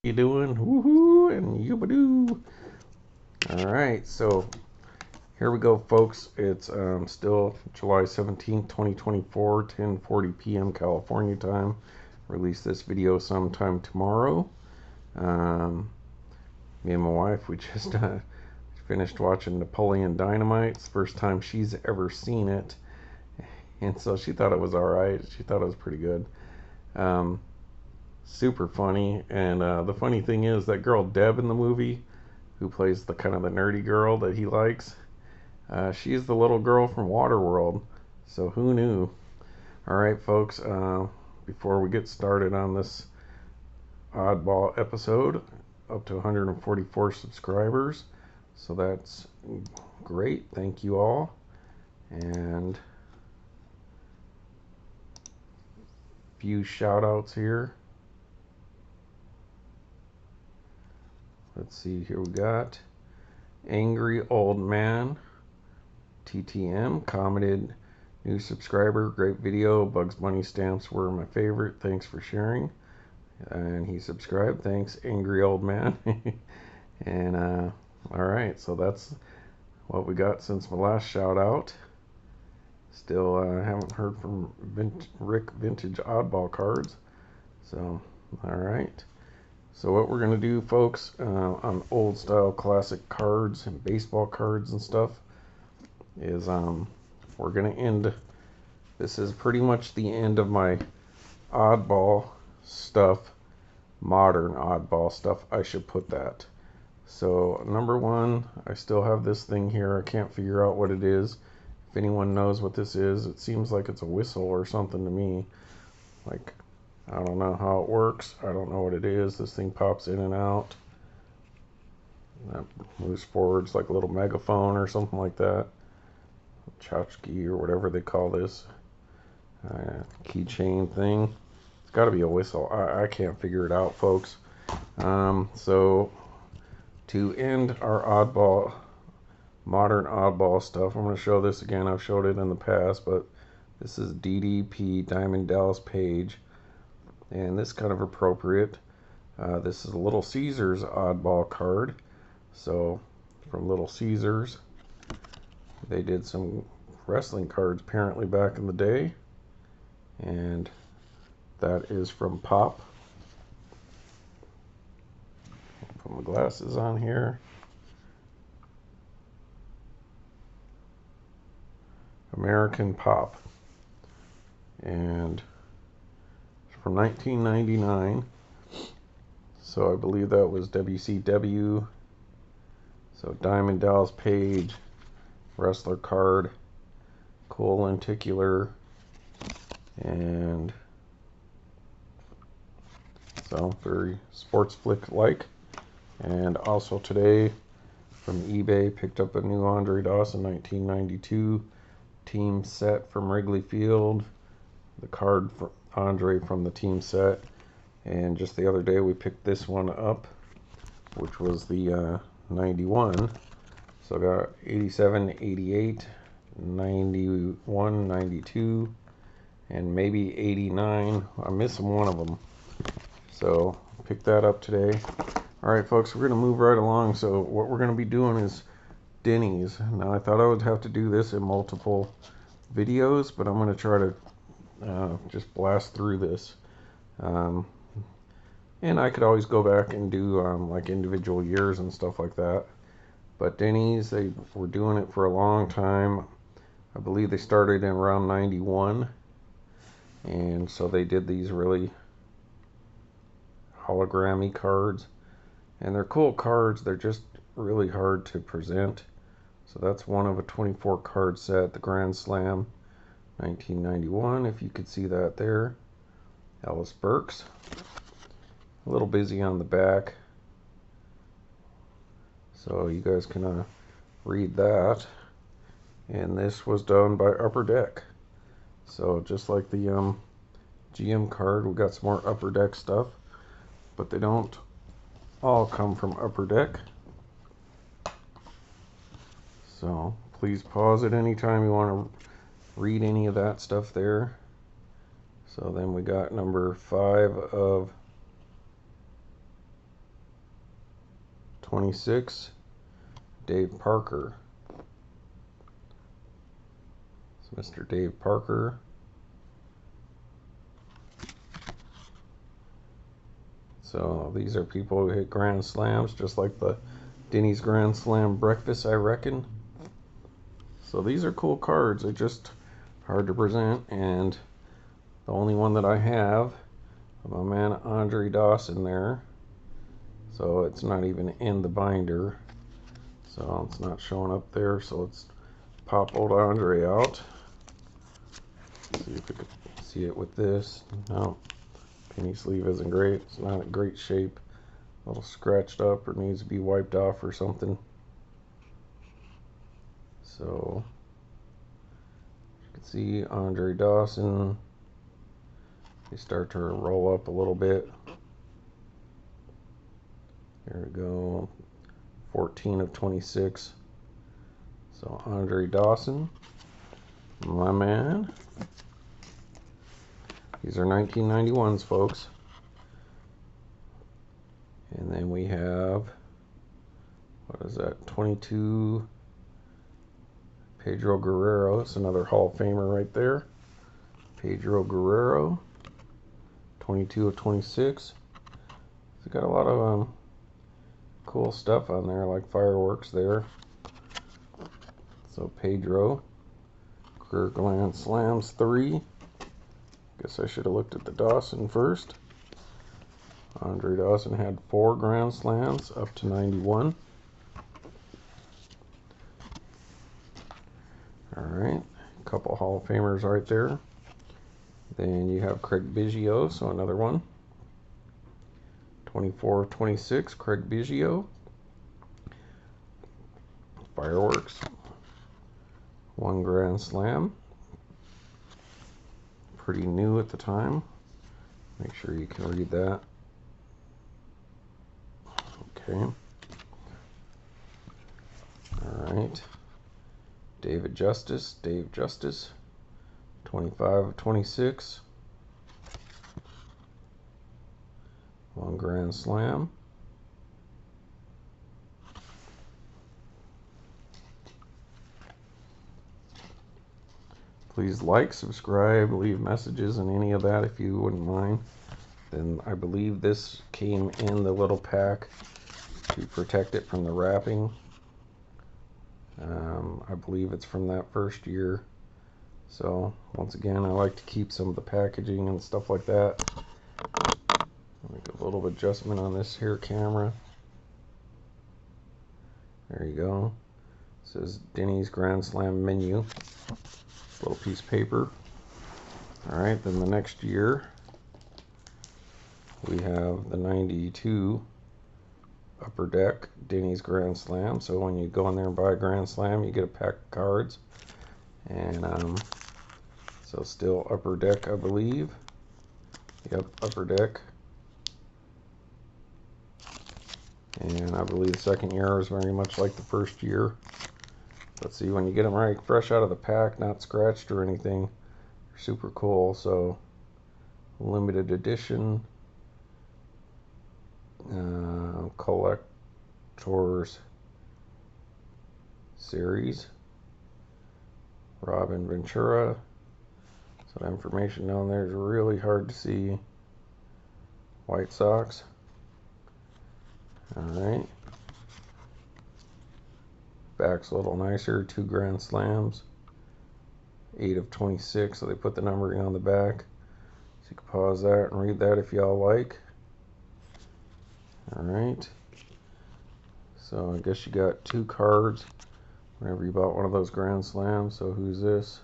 You doing? Woohoo and yoobadoo. Alright, so here we go, folks. It's still July 17th, 2024, 10:40 p.m. California time. Release this video sometime tomorrow. Me and my wife, we just finished watching Napoleon Dynamite. It's the first time she's ever seen it. And so she thought it was alright. She thought it was pretty good. Super funny, and the funny thing is that girl Deb in the movie, who plays the kind of the nerdy girl that he likes, she's the little girl from Waterworld. So who knew? All right, folks. Before we get started on this oddball episode, up to 144 subscribers, so that's great. Thank you all, and few shout outs here. Let's see, here we got Angry Old Man, TTM, commented, new subscriber, great video, Bugs Bunny stamps were my favorite, thanks for sharing. And he subscribed, thanks Angry Old Man. And alright, so that's what we got since my last shout out. Still haven't heard from Rick Vintage Oddball Cards. So, alright. So what we're going to do, folks, on old style classic cards and baseball cards and stuff, is we're going to end, this is pretty much the end of my oddball stuff, modern oddball stuff, I should put that. So number one, I still have this thing here, I can't figure out what it is. If anyone knows what this is, it seems like it's a whistle or something to me. Like, I don't know how it works. I don't know what it is. This thing pops in and out. That moves forwards like a little megaphone or something like that. Tchotchke or whatever they call this. Keychain thing. It's got to be a whistle. I can't figure it out, folks. So to end our oddball, modern oddball stuff, I'm going to show this again. I've showed it in the past, but this is DDP Diamond Dallas Page. And this is kind of appropriate. This is a Little Caesars oddball card. So from Little Caesars, they did some wrestling cards apparently back in the day, and that is from Pop. Put my glasses on here. American Pop, and from 1999, so I believe that was WCW. So Diamond Dallas Page, wrestler card, cool lenticular, and so very sports flick like. And also today from eBay, picked up a new Andre Dawson 1992 team set from Wrigley Field, the card for Andre from the team set. And just the other day we picked this one up, which was the 91. So I got 87, 88, 91, 92, and maybe 89. I'm missing one of them. So picked that up today. Alright, folks, we're going to move right along. So what we're going to be doing is Denny's. Now I thought I would have to do this in multiple videos, but I'm going to try to just blast through this, and I could always go back and do like individual years and stuff like that. But Denny's, they were doing it for a long time. I believe they started in around 91, and so they did these really hologrammy cards, and they're cool cards. They're just really hard to present. So that's one of a 24 card set, the Grand Slam 1991, if you could see that there. Ellis Burks. A little busy on the back, so you guys can read that. And this was done by Upper Deck. So just like the GM card, we got some more Upper Deck stuff, but they don't all come from Upper Deck. So please pause at any time you want to read any of that stuff there. So then we got number 5 of 26, Dave Parker. So Mr. Dave Parker. So these are people who hit Grand Slams, just like the Denny's Grand Slam breakfast, I reckon. So these are cool cards. They're just hard to present, and the only one that I have of my man Andre Dawson there. So it's not even in the binder. So it's not showing up there. So let's pop old Andre out. See if we can see it with this. No. Penny sleeve isn't great. It's not a great shape. A little scratched up or needs to be wiped off or something. So you can see Andre Dawson. They start to roll up a little bit. There we go. 14 of 26. So Andre Dawson, my man. These are 1991s, folks. And then we have, what is that, 22 Pedro Guerrero. It's another Hall of Famer right there. Pedro Guerrero, 22 of 26. It's got a lot of cool stuff on there, like fireworks there. So Pedro, career Grand Slams 3. Guess I should have looked at the Dawson first. Andre Dawson had 4 Grand Slams up to 91. Alright, a couple Hall of Famers right there. Then you have Craig Biggio, so another one. 24 of 26, Craig Biggio. Fireworks. 1 Grand Slam. Pretty new at the time. Make sure you can read that. Okay. Alright. Dave Justice, 25 of 26. 1 Grand Slam. Please like, subscribe, leave messages and any of that if you wouldn't mind. Then I believe this came in the little pack to protect it from the wrapping. I believe it's from that first year. So once again, I like to keep some of the packaging and stuff like that. Make a little adjustment on this here camera. There you go. It says Denny's Grand Slam menu. Little piece of paper. Alright, then the next year we have the 92 Upper Deck Denny's Grand Slam. So when you go in there and buy a Grand Slam, you get a pack of cards. And so still Upper Deck, I believe. Yep, Upper Deck. And I believe the second year is very much like the first year. Let's see, when you get them right fresh out of the pack, not scratched or anything, they're super cool. So limited edition, collector's series, Robin Ventura. So the information down there is really hard to see. White Sox. Alright. Back's a little nicer, 2 Grand Slams, 8 of 26, so they put the numbering on the back. So you can pause that and read that if y'all like. Alright. So I guess you got 2 cards whenever you bought one of those Grand Slams. So who's this?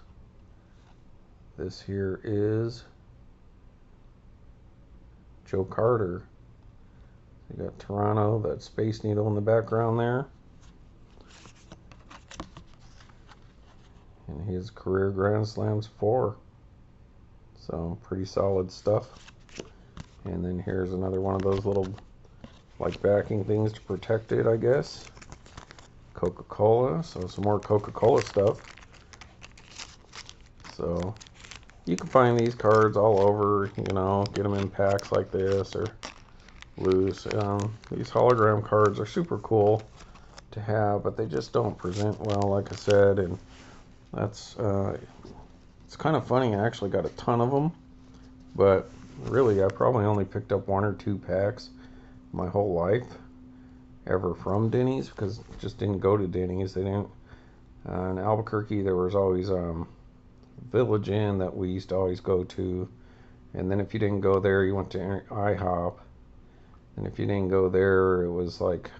This here is Joe Carter. You got Toronto, that Space Needle in the background there. And his career Grand Slams 4. So pretty solid stuff. And then here's another one of those little like backing things to protect it, I guess. Coca-Cola, so some more Coca-Cola stuff. So you can find these cards all over, you know, get them in packs like this or loose. These hologram cards are super cool to have, but they just don't present well, like I said, and that's it's kind of funny. I actually got a ton of them, but really I probably only picked up 1 or 2 packs my whole life ever from Denny's, because I just didn't go to Denny's. They didn't. In Albuquerque there was always Village Inn that we used to always go to, and then if you didn't go there you went to IHOP, and if you didn't go there it was like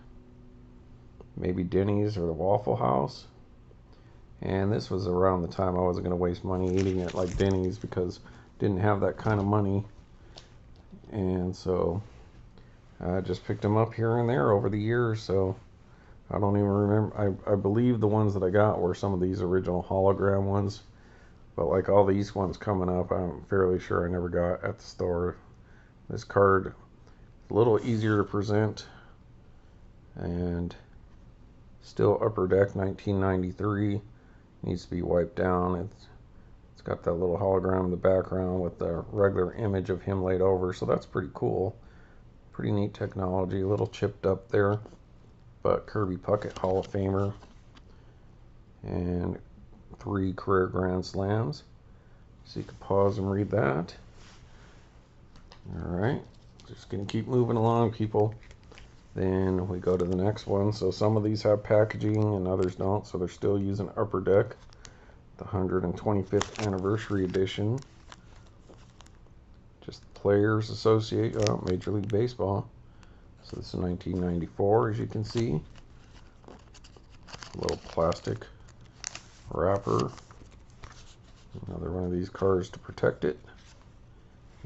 maybe Denny's or the Waffle House. And this was around the time I wasn't going to waste money eating it like Denny's, because I didn't have that kind of money. And so I just picked them up here and there over the years. So I don't even remember. I believe the ones that I got were some of these original hologram ones. But like all these ones coming up, I'm fairly sure I never got at the store. This card is a little easier to present. And still Upper Deck 1993. Needs to be wiped down. It's got that little hologram in the background with the regular image of him laid over, so that's pretty cool. Pretty neat technology. A little chipped up there, but Kirby Puckett Hall of Famer, and 3 career Grand Slams. So you can pause and read that. Alright, just gonna keep moving along, people. Then we go to the next one. So some of these have packaging and others don't, so they're still using Upper Deck, the 125th anniversary edition. Just Players Associate, Major League Baseball. So this is 1994, as you can see. A little plastic wrapper. Another one of these cards to protect it.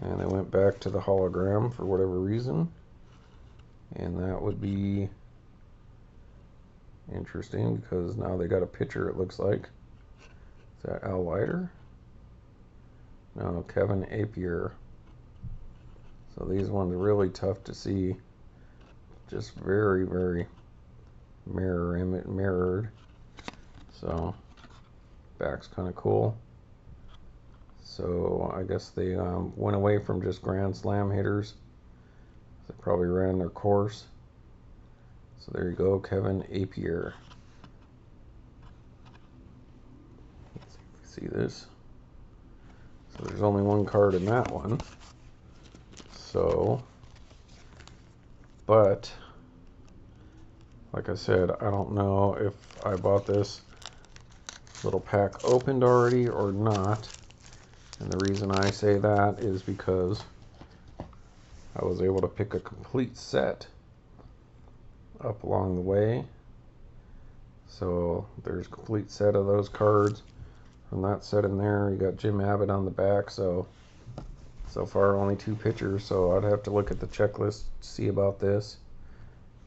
And they went back to the hologram for whatever reason. And that would be interesting, because now they got a pitcher, it looks like. Is that Al Leiter? No, Kevin Appier. So these ones are really tough to see. Just very, very mirrored. So back's kind of cool. So I guess they went away from just Grand Slam hitters. They probably ran their course. So there you go, Kevin Appier. Let's see if you see this. So there's only 1 card in that one. So, but like I said, I don't know if I bought this little pack opened already or not. And the reason I say that is because I was able to pick a complete set up along the way. So there's a complete set of those cards from that set in there. You got Jim Abbott on the back. So far only 2 pitchers. So I'd have to look at the checklist to see about this.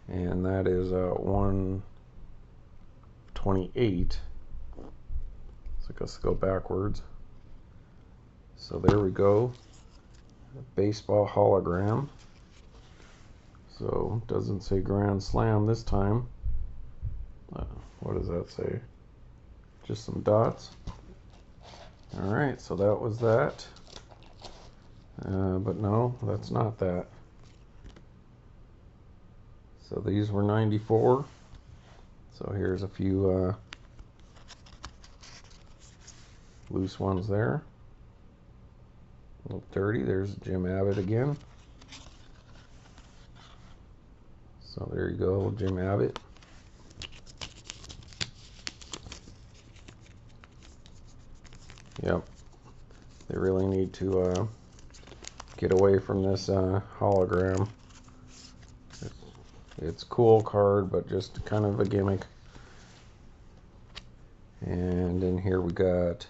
And that is 128. So let's go backwards. So there we go. Baseball hologram. So doesn't say Grand Slam this time. What does that say? Just some dots. Alright, so that was that. But no, that's not that. So these were 94. So here's a few loose ones there. A little dirty. There's Jim Abbott again. So there you go, Jim Abbott. Yep. They really need to get away from this hologram. It's a cool card, but just kind of a gimmick. And in here we got,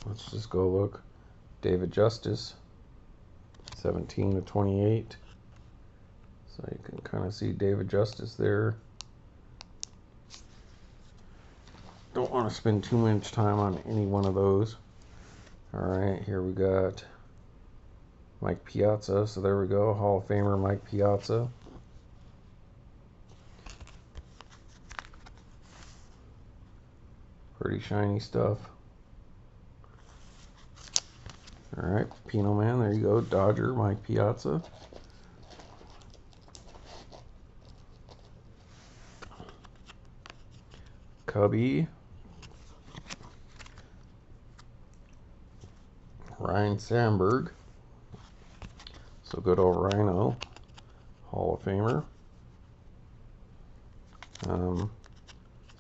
let's just go look. David Justice, 17/28. So you can kind of see David Justice there. Don't want to spend too much time on any one of those. Alright, here we got Mike Piazza. So there we go, Hall of Famer Mike Piazza. Pretty shiny stuff. Alright, Pino Man, there you go, Dodger Mike Piazza. Cubby. Ryan Sandberg. So good old Rhino. Hall of Famer.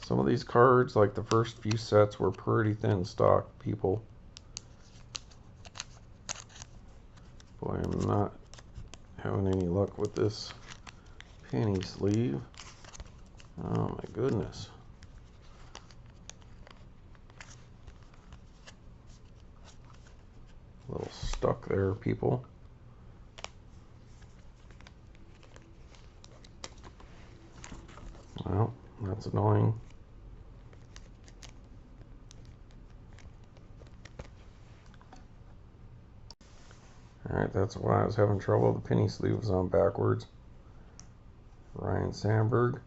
Some of these cards, like the first few sets, were pretty thin stock, people. Boy, I'm not having any luck with this penny sleeve. Oh my goodness. A little stuck there, people. Well, that's annoying. Alright, that's why I was having trouble. The penny sleeve was on backwards. Ryan Sandberg.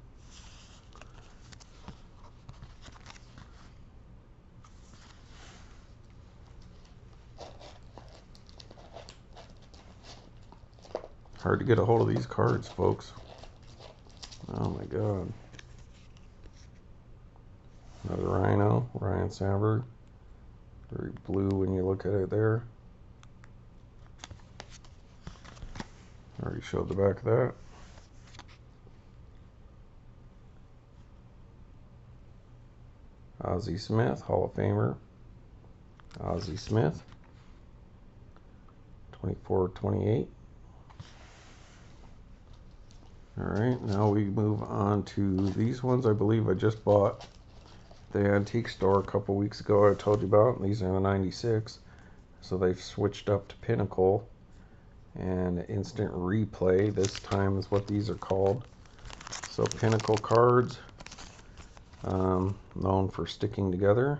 Hard to get a hold of these cards, folks. Oh my god. Another Rhino, Ryan Sandberg. Very blue when you look at it there. Already showed the back of that. Ozzie Smith, Hall of Famer. Ozzie Smith. 24-28. Alright, now we move on to these ones. I believe I just bought the antique store a couple weeks ago I told you about. These are the 96. So they've switched up to Pinnacle and instant replay. This time is what these are called. So Pinnacle cards, known for sticking together.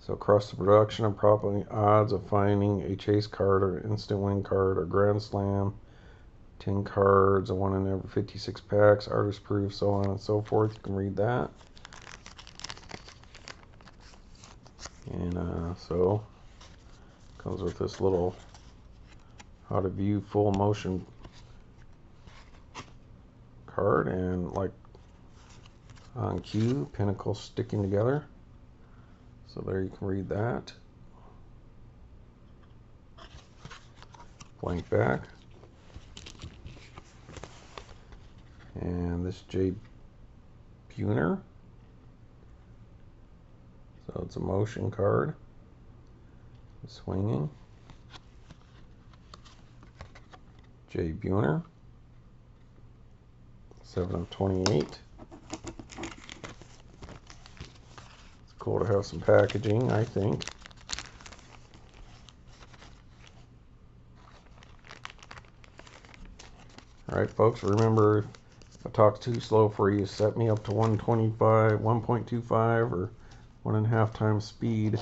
So across the production and probably odds of finding a chase card or instant win card or grand slam, 10 cards, a 1 in every 56 packs, artist proof, so on and so forth. You can read that. And so comes with this little how to view full motion card, and like on cue, Pinnacle sticking together. So there you can read that. Blank back. And this J. Buhner. So it's a motion card. Swinging. J. Buhner. 7/28. It's cool to have some packaging, I think. Alright, folks, remember, if I talk too slow for you, set me up to 125, 1.25, or 1.5 times speed.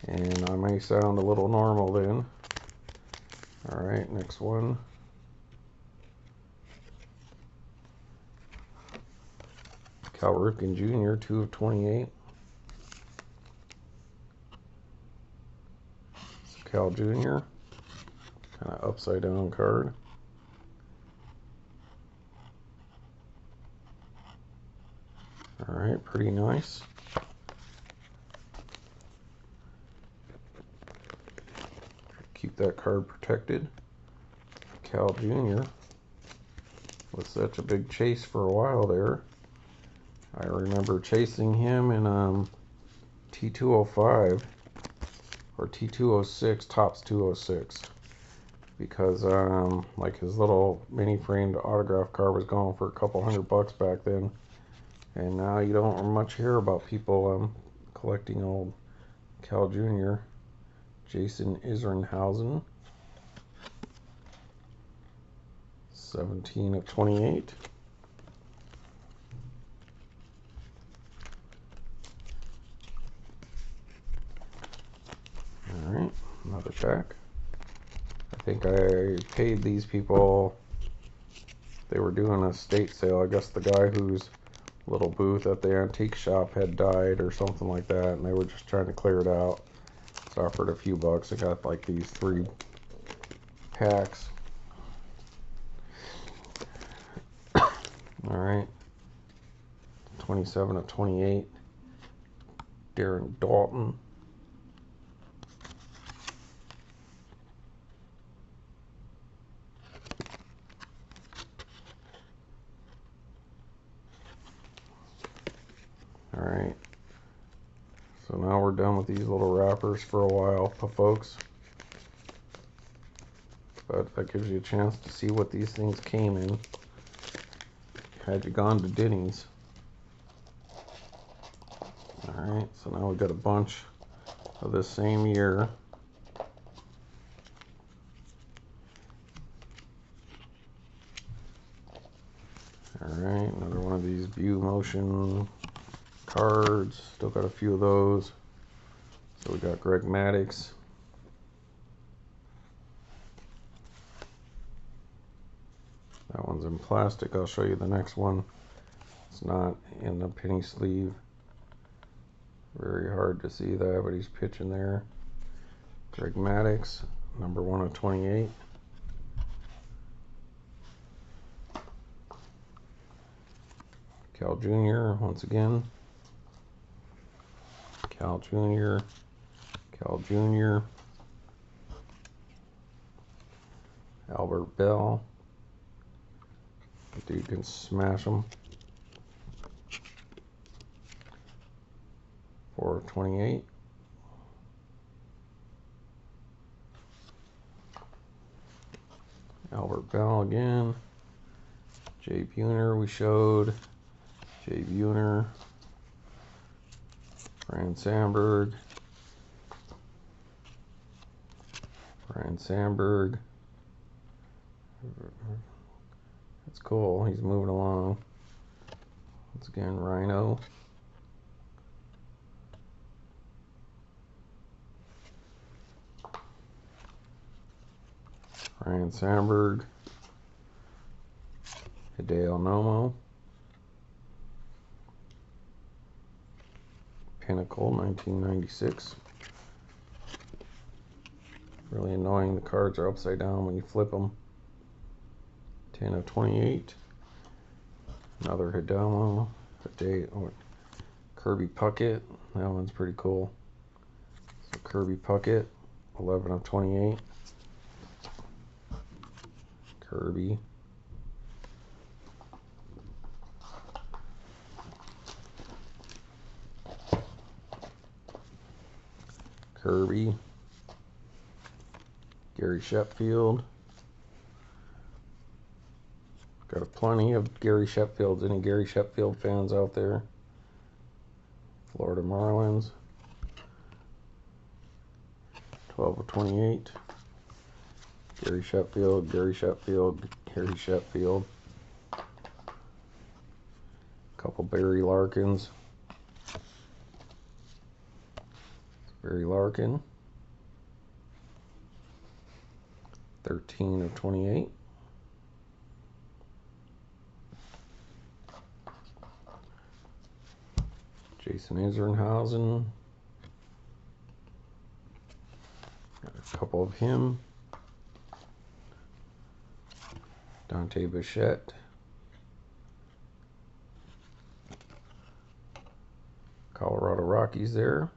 And I may sound a little normal then. Alright, next one. Ripken Jr., 2/28. Cal Jr., kind of upside down card. Alright, pretty nice. Keep that card protected. Cal Jr. was such a big chase for a while there. I remember chasing him in T205 or T206, Topps 206, because like his little mini framed autograph card was going for a couple $100 back then, and now you don't much hear about people collecting old Cal Jr. Jason Isringhausen, 17/28. Alright, another pack. I think I paid these people, they were doing a estate sale. I guess the guy whose little booth at the antique shop had died or something like that, and they were just trying to clear it out. So I offered a few bucks. I got like these 3 packs. All right. 27 of 28. Darren Dalton. All right. So now we're done with these little wrappers for a while, folks. But that gives you a chance to see what these things came in. Had you gone to Denny's. Alright, so now we've got a bunch of this same year. Alright, another one of these view motion cards. Still got a few of those. So we got Greg Maddux. That one's in plastic. I'll show you the next one. It's not in the penny sleeve. Very hard to see that, but he's pitching there. Greg Maddux, number 1 of 28. Cal Jr. once again. Cal Jr. Cal Jr. Albert Bell. The dude can smash them. 4 of 28. Albert Bell again. Jay Buhner we showed. Jay Buhner. Brian Sandberg. Brian Sandberg. That's cool. He's moving along. Once again, Rhino. Brian Sandberg. Hideo Nomo. Pinnacle, 1996. Really annoying. The cards are upside down when you flip them. 10 of 28. Another Hideo. Kirby Puckett. That one's pretty cool. So Kirby Puckett, 11 of 28. Kirby. Kirby. Gary Sheffield. Got plenty of Gary Sheffields. Any Gary Sheffield fans out there? Florida Marlins. 12 of 28. Gary Sheffield, Gary Sheffield, Gary Sheffield. Couple Barry Larkins. Barry Larkin. 13 of 28. Jason Isringhausen. Got a couple of him. Dante Bichette. Colorado Rockies there.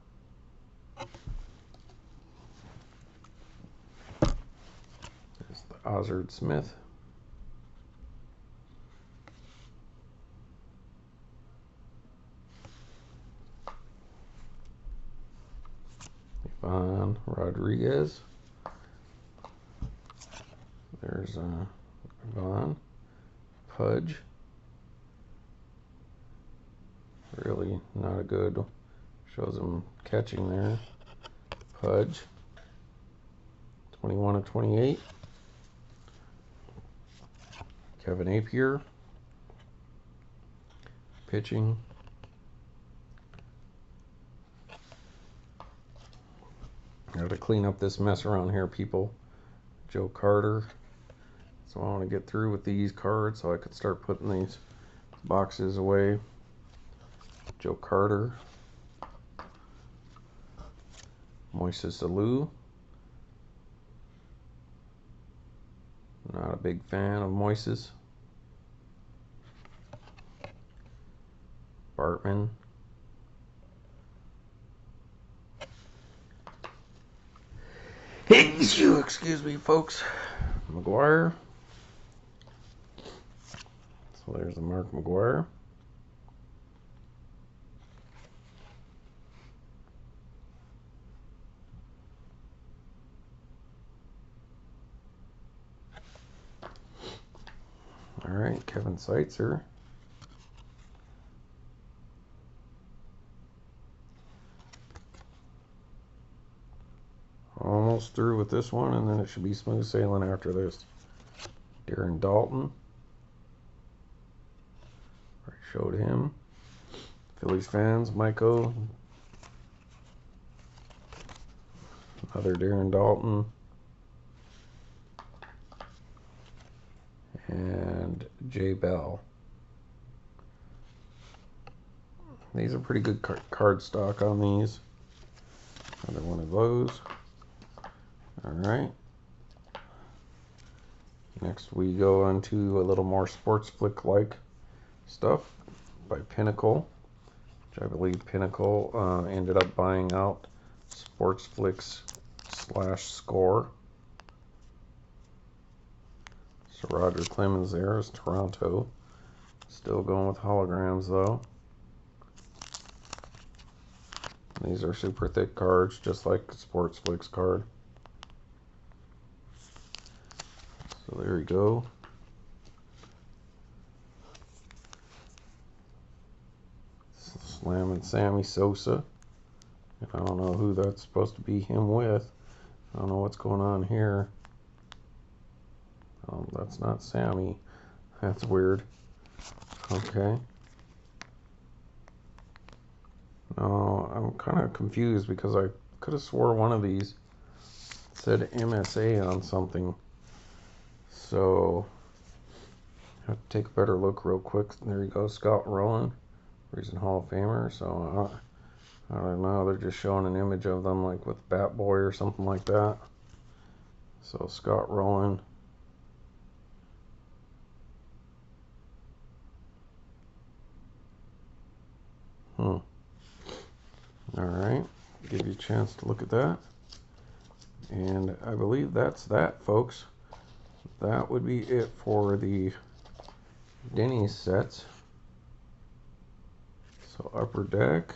There's the Ozzie Smith. Ivan Rodriguez. There's Ivan. Pudge. Really not a good. Shows him catching there. Pudge. 21 of 28. Kevin Appier. Pitching. I got to clean up this mess around here, people. Joe Carter. So I want to get through with these cards so I could start putting these boxes away. Joe Carter. Moises Alou. Not a big fan of Moises. Hartman. Excuse me, folks. McGuire. So there's the Mark McGuire. All right, Kevin Seitzer. Almost through with this one, and then it should be smooth sailing after this. Darren Dalton. I showed him. Phillies fans, Michael. Another Darren Dalton. And Jay Bell. These are pretty good card stock on these. Another one of those. Alright. Next we go on to a little more sports flick-like stuff by Pinnacle, which I believe Pinnacle ended up buying out Sports Flicks /Score. So Roger Clemens there is Toronto. Still going with holograms though. These are super thick cards, just like the Sports Flicks card. So there you go. Slam and Sammy Sosa. And I don't know who that's supposed to be him with. I don't know what's going on here. That's not Sammy. That's weird. Okay. No, I'm kind of confused because I could have swore one of these said MSA on something. So, I have to take a better look real quick. There you go, Scott Rolen, recent Hall of Famer. So, I don't know, they're just showing an image of them like with Bat Boy or something like that. So, Scott Rolen. Alright, give you a chance to look at that. And I believe that's that, folks. That would be it for the Denny sets. So Upper Deck.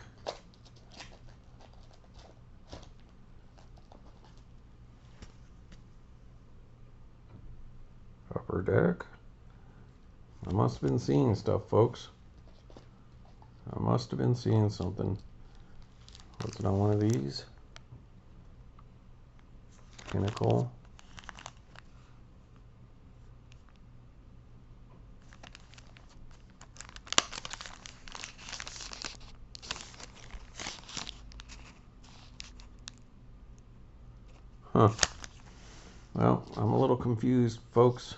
Upper Deck. I must have been seeing stuff, folks. I must have been seeing something. Was it on one of these? Pinnacle. Huh. Well, I'm a little confused, folks.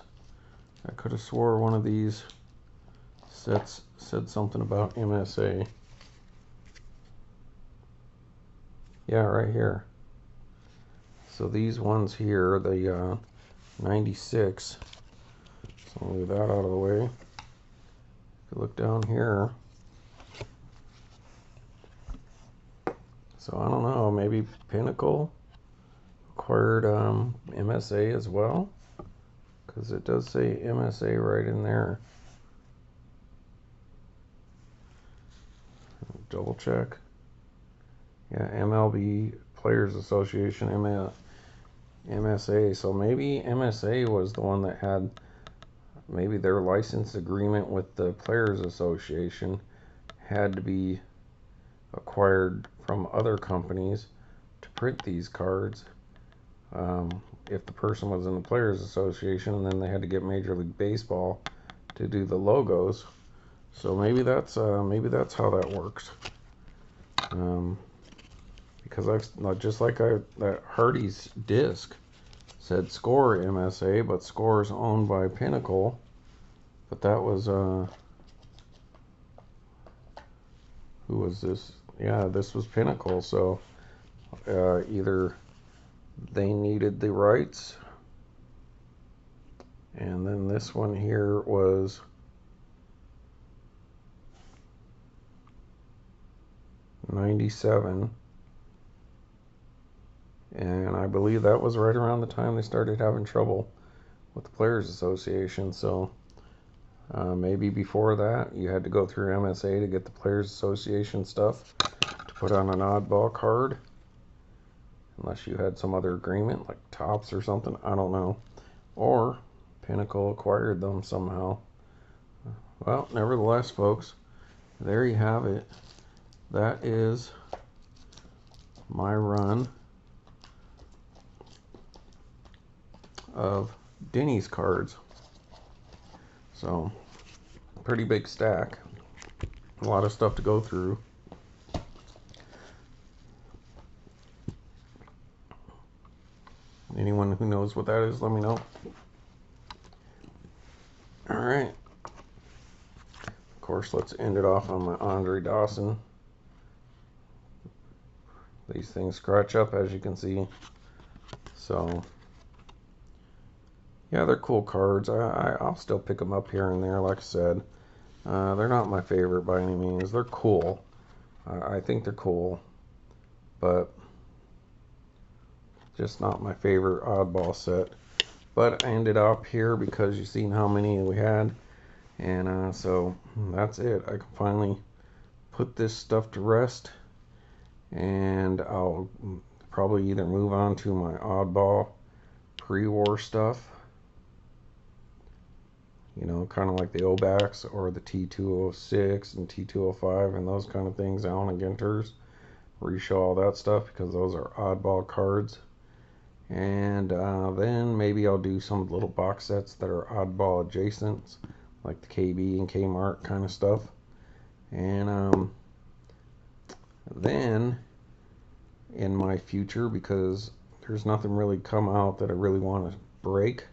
I could have swore one of these sets said something about MSA. Yeah, right here. So these ones here, the 96. So I'll leave that out of the way. If you look down here. So I don't know, maybe Pinnacle acquired MSA as well, because it does say MSA right in there. Double check. Yeah, MLB Players Association, MSA. So maybe MSA was the one that had maybe their license agreement with the Players Association had to be acquired from other companies to print these cards. If the person was in the Players Association, and then they had to get Major League Baseball to do the logos. So maybe that's how that works. Because just like that Hardy's disc said Score MSA, but Score is owned by Pinnacle. But that was who was this? Yeah, this was Pinnacle. So either they needed the rights, and then this one here was 97. And I believe that was right around the time they started having trouble with the Players Association. So maybe before that, you had to go through MSA to get the Players Association stuff to put on an oddball card. Unless you had some other agreement, like Topps or something. I don't know. Or Pinnacle acquired them somehow. Well, nevertheless, folks, there you have it. That is my run of Denny's cards. So, pretty big stack. A lot of stuff to go through. Anyone who knows what that is, let me know. Alright. Of course, let's end it off on my Andre Dawson. These things scratch up, as you can see. So, yeah, they're cool cards. I'll still pick them up here and there, like I said. They're not my favorite by any means. They're cool. I think they're cool. But just not my favorite oddball set. But I ended up here because you've seen how many we had. And so that's it. I can finally put this stuff to rest. And I'll probably either move on to my oddball pre-war stuff. You know, kind of like the Obacks or the T206 and T205 and those kind of things, Allen and Ginter's, where you show all that stuff because those are oddball cards. And then maybe I'll do some little box sets that are oddball adjacents, like the KB and Kmart kind of stuff. And then in my future, because there's nothing really come out that I really want to break,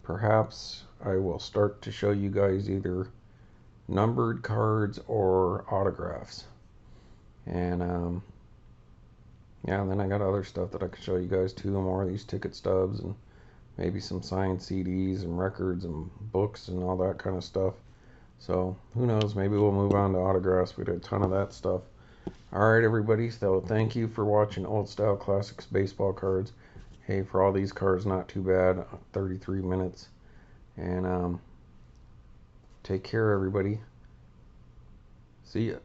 perhaps I will start to show you guys either numbered cards or autographs. And yeah, and then I got other stuff that I can show you guys too, more of these ticket stubs and maybe some signed CDs and records and books and all that kind of stuff. So who knows, maybe we'll move on to autographs. We did a ton of that stuff. Alright everybody, so thank you for watching Old Style Classics baseball cards. Hey, for all these cards, not too bad, 33 minutes. And take care everybody. See ya.